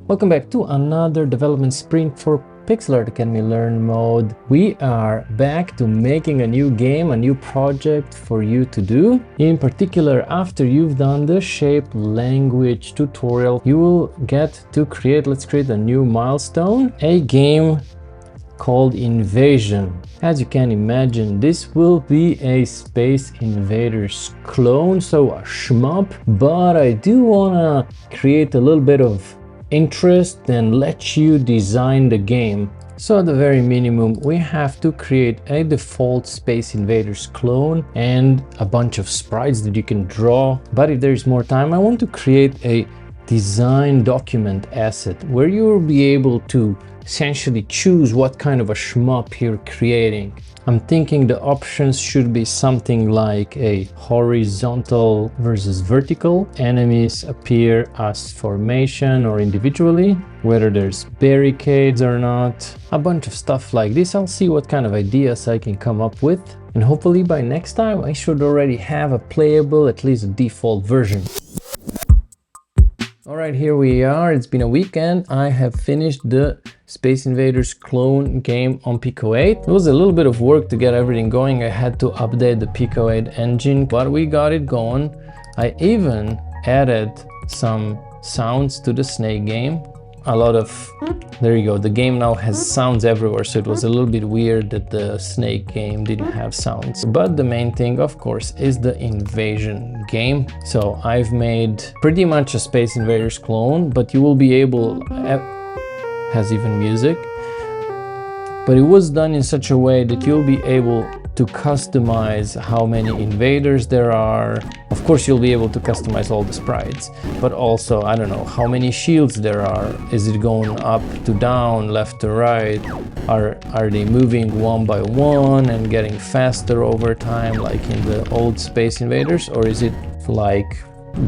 Welcome back to another development sprint for Pixel Art Academy Learn mode. We are back to making a new game, a new project for you to do. In particular, after you've done the shape language tutorial, you will get to create, let's create a new milestone, a game called Invasion. As you can imagine, this will be a Space Invaders clone, so a shmup, but I do wanna create a little bit of interest and let you design the game. So at the very minimum, we have to create a default Space Invaders clone and a bunch of sprites that you can draw. But if there's more time, I want to create a design document asset where you will be able to essentially choose what kind of a shmup you're creating. I'm thinking the options should be something like a horizontal versus vertical. Enemies appear as formation or individually, whether there's barricades or not, a bunch of stuff like this. I'll see what kind of ideas I can come up with, and hopefully by next time I should already have a playable, at least a default version. All right, here we are. It's been a weekend. I have finished the Space Invaders clone game on Pico 8. It was a little bit of work to get everything going. I had to update the Pico 8 engine, but we got it going. I even added some sounds to the snake game. There you go. The game now has sounds everywhere, so it was a little bit weird that the snake game didn't have sounds. But the main thing, of course, is the Invasion game. So I've made pretty much a Space Invaders clone, but you will be able, has even music, but it was done in such a way that you'll be able to customize how many invaders there are. Of course, you'll be able to customize all the sprites, but also, I don't know, how many shields there are. Is it going up to down, left to right? Are they moving one by one and getting faster over time like in the old Space Invaders? Or is it like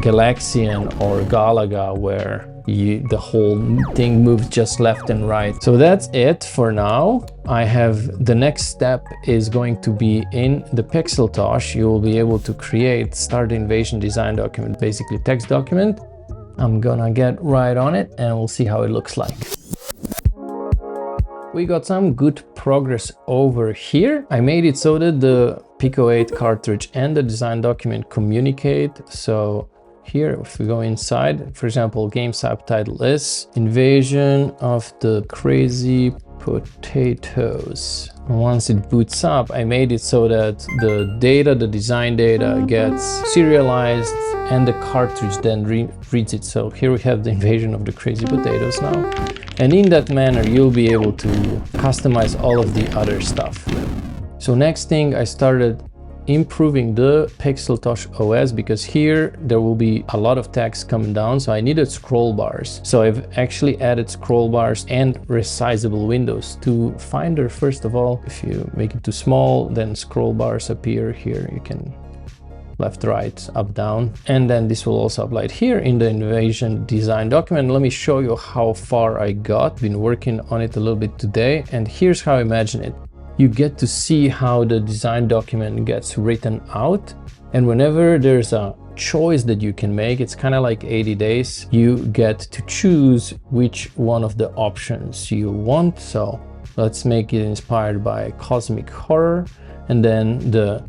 Galaxian or Galaga where the whole thing moves just left and right? So that's it for now. The next step is going to be in the Pixeltosh. You will be able to start the invasion design document, basically text document. I'm gonna get right on it and we'll see how it looks like. We got some good progress over here. I made it so that the Pico 8 cartridge and the design document communicate. So here, if we go inside, for example, game subtitle is Invasion of the Crazy Potatoes. Once it boots up, I made it so that the design data gets serialized and the cartridge then reads it. So here we have the Invasion of the Crazy Potatoes now. And in that manner, you'll be able to customize all of the other stuff. So next thing, I started improving the Pixeltosh OS, because here there will be a lot of text coming down, so I needed scroll bars. So I've actually added scroll bars and resizable windows. To Finder, first of all, if you make it too small, then scroll bars appear here. You can left, right, up, down, and then this will also apply here in the Invasion design document. Let me show you how far I got. Been working on it a little bit today, and here's how I imagine it. You get to see how the design document gets written out. And whenever there's a choice that you can make, it's kind of like 80 days, you get to choose which one of the options you want. So let's make it inspired by cosmic horror. And then the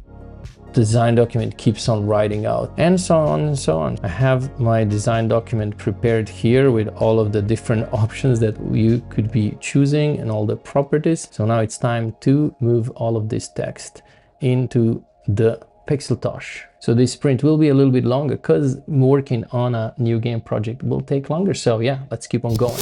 design document keeps on writing out, and so on and so on. I have my design document prepared here with all of the different options that you could be choosing and all the properties. So now it's time to move all of this text into the Pixeltosh. So this sprint will be a little bit longer because working on a new game project will take longer. So yeah, let's keep on going.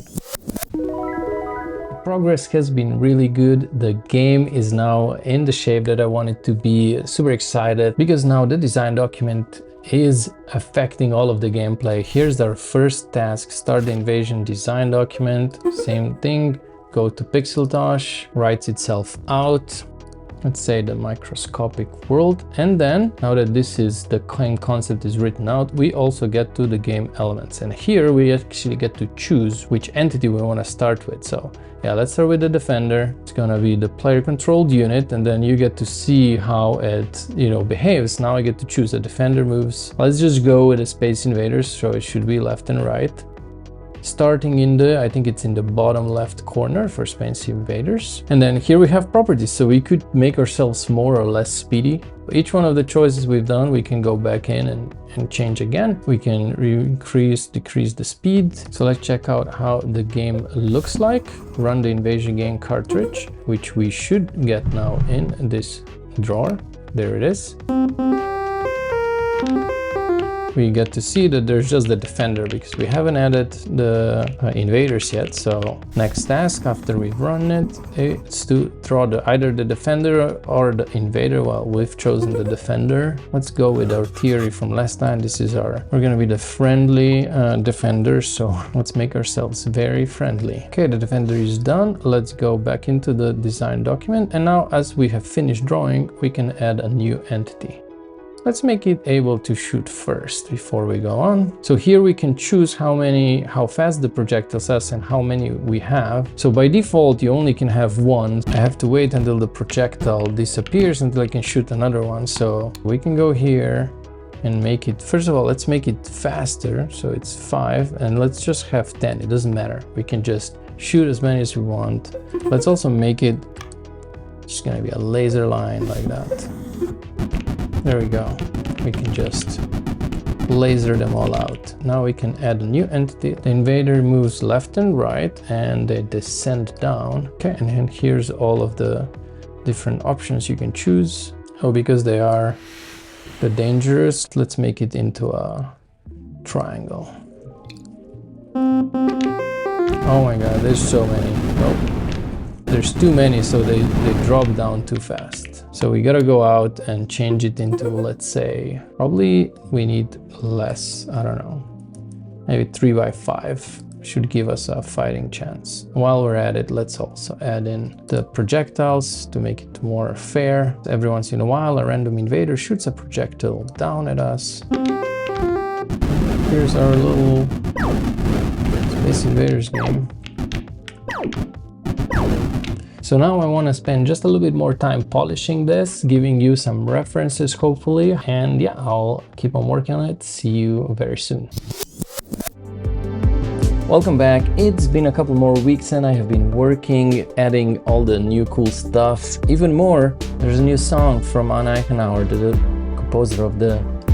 Progress has been really good. The game is now in the shape that I want it to be. Super excited because now the design document is affecting all of the gameplay. Here's our first task: start the invasion design document. Same thing, go to Pixeltosh, writes itself out. Let's say the microscopic world. And then now that the game concept is written out, we also get to the game elements. And here we actually get to choose which entity we want to start with. So yeah, let's start with the defender. It's gonna be the player controlled unit, and then you get to see how it, behaves. Now I get to choose the defender moves. Let's just go with the Space Invaders, so it should be left and right. starting in the, I think it's in the bottom left corner for Space Invaders. And then here we have properties, so we could make ourselves more or less speedy. Each one of the choices we've done, we can go back in and change again. We can increase, decrease the speed. So let's check out how the game looks like. Run the invasion game cartridge, which we should get now in this drawer. There it is. We get to see that there's just the defender because we haven't added the invaders yet. So next task after we've run it, it's to draw either the defender or the invader. Well, we've chosen the defender. Let's go with our theory from last time. This is we're gonna be the friendly defender. So let's make ourselves very friendly. Okay, the defender is done. Let's go back into the design document. And now as we have finished drawing, we can add a new entity. Let's make it able to shoot first before we go on. So here we can choose how fast the projectile says and how many we have. So by default, you only can have one. I have to wait until the projectile disappears until I can shoot another one. So we can go here and make it, first of all, let's make it faster. So it's 5 and let's just have 10. It doesn't matter. We can just shoot as many as we want. Let's also make it just gonna be a laser line like that. There we go. We can just laser them all out. Now we can add a new entity. The invader moves left and right and they descend down. Okay, and then here's all of the different options you can choose. Oh, because they are the dangerous, let's make it into a triangle. Oh my god, there's so many. Nope. There's too many, so they drop down too fast. So we gotta go out and change it into, let's say, probably we need less, I don't know, maybe 3 by 5 should give us a fighting chance. While we're at it, let's also add in the projectiles to make it more fair. Every once in a while, a random invader shoots a projectile down at us. Here's our little Space Invaders game. So now I want to spend just a little bit more time polishing this, giving you some references hopefully, and yeah, I'll keep on working on it. See you very soon. Welcome back. It's been a couple more weeks and I have been working, adding all the new cool stuff. Even more, there's a new song from Anna Eichenauer, the composer of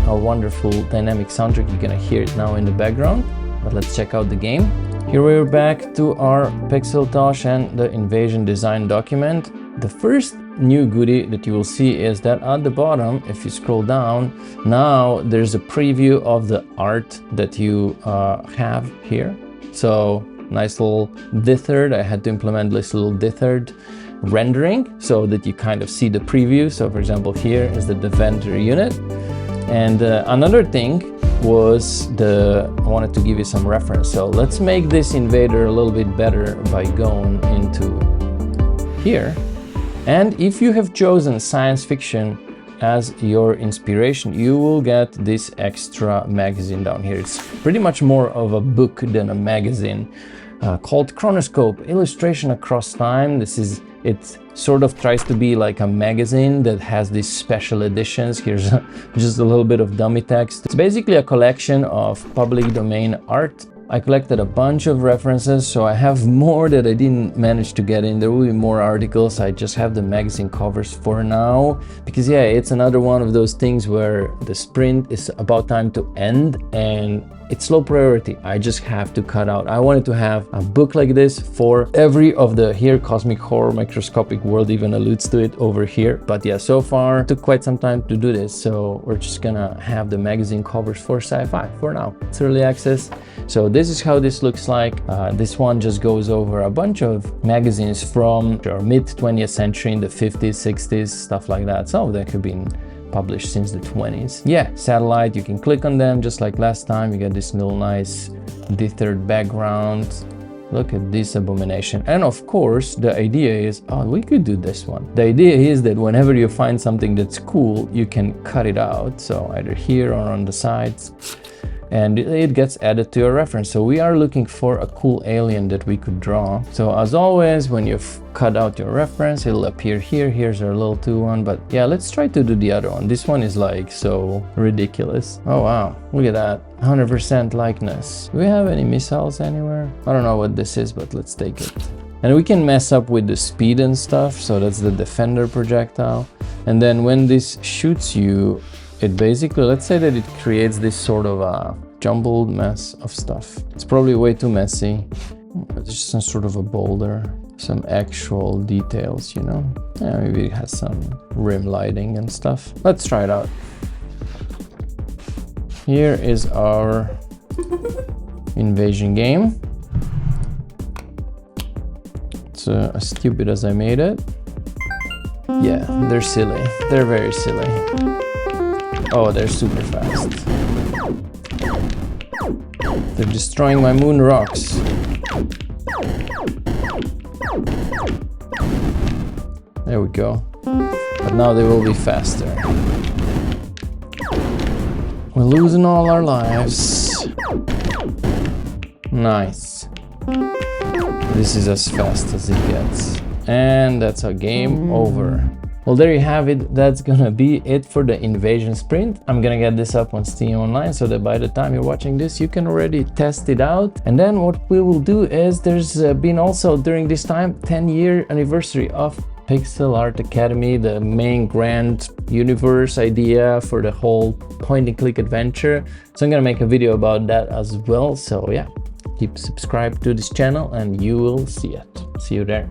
our wonderful dynamic soundtrack. You're gonna hear it now in the background, but let's check out the game. Here we're back to our Pixeltosh and the invasion design document. The first new goodie that you will see is that at the bottom, if you scroll down, now there's a preview of the art that you have here. So nice little dithered. I had to implement this little dithered rendering so that you kind of see the preview. So for example, here is the defender unit. And another thing was I wanted to give you some reference. So let's make this invader a little bit better by going into here. And if you have chosen science fiction as your inspiration, you will get this extra magazine down here. It's pretty much more of a book than a magazine, called Chronoscope, Illustration Across Time. It sort of tries to be like a magazine that has these special editions. Here's just a little bit of dummy text. It's basically a collection of public domain art. I collected a bunch of references, so I have more that I didn't manage to get in. There will be more articles. I just have the magazine covers for now, because yeah, it's another one of those things where the sprint is about time to end and it's low priority. I just have to cut out. I wanted to have a book like this for every of the here. Cosmic Horror Microscopic World even alludes to it over here. But yeah, so far it took quite some time to do this. So we're just gonna have the magazine covers for sci-fi for now. It's early access. So this is how this looks like. This one just goes over a bunch of magazines from our mid 20th century, in the 50s, 60s, stuff like that. Some of them have been published since the 20s. Yeah, satellite, you can click on them just like last time. You get this little nice dithered background. Look at this abomination. And of course, the idea is, oh, we could do this one. The idea is that whenever you find something that's cool, you can cut it out. So either here or on the sides. and it gets added to your reference. So we are looking for a cool alien that we could draw. So as always, when you've cut out your reference, it'll appear here. Here's our little 2-1, but yeah, let's try to do the other one. This one is like so ridiculous. Oh wow, look at that, 100% likeness. Do we have any missiles anywhere? I don't know what this is, but let's take it. And we can mess up with the speed and stuff. So that's the defender projectile. And then when this shoots you, it basically, let's say that it creates this sort of a jumbled mess of stuff. It's probably way too messy. It's just some sort of a boulder, some actual details, you know? Yeah, maybe it has some rim lighting and stuff. Let's try it out. Here is our invasion game. It's as stupid as I made it. Yeah, they're silly. They're very silly. Oh, they're super fast. They're destroying my moon rocks. There we go. But now they will be faster. We're losing all our lives. Nice. This is as fast as it gets. And that's a game over. Well, there you have it. That's gonna be it for the invasion sprint. I'm gonna get this up on Steam Online so that by the time you're watching this, you can already test it out. And then what we will do is there's been also during this time 10-year anniversary of Pixel Art Academy, the main grand universe idea for the whole point-and-click adventure. So I'm gonna make a video about that as well. So yeah, keep subscribed to this channel and you will see it. See you there.